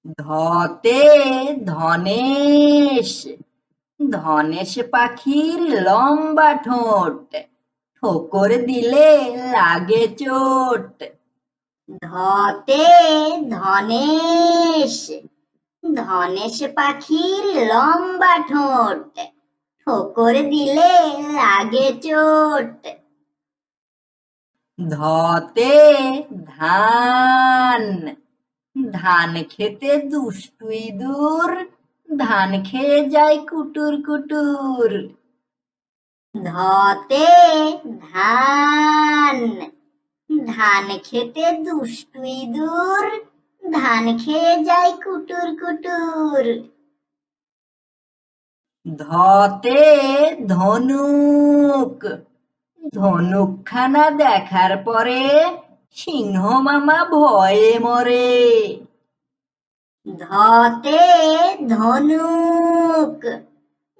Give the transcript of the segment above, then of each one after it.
ধতে ধনেশ, ধনেশ পাখির লম্বা ঠোঁট, ঠোকর দিলে লাগে চোট। ধতে ধনেশ, ধনেশ পাখির লম্বা ঠোঁট, ঠোকর দিলে লাগে চোট। ধতে ধান, ধান খেতে দুষ্টু ইঁদুর, ধান খেয়ে যায় কুটুর কুটুর। ধতে ধান, ধান খেতে দুষ্টু ইঁদুর, ধান খেয়ে যায় কুটুর কুটুর। ধতে ধনুক, ধনুক খানা দেখার পরে সিংহ মামা ভয়ে মরে। ধতে ধনুক,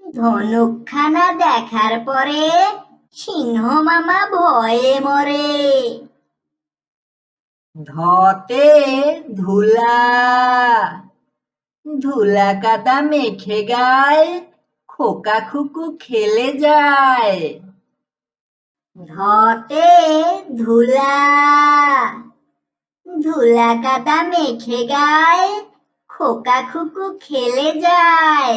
ধনুক খানা দেখার পরে সিংহ মামা ভয়ে মরে। ধতে ধুলা, ধুলা কাদা মেখে গায়, খোকা খুকু খেলে যায়। ধতে ধুলা, ধুলা কাদা মেখে গায়, খোকা খুকু খেলে যায়।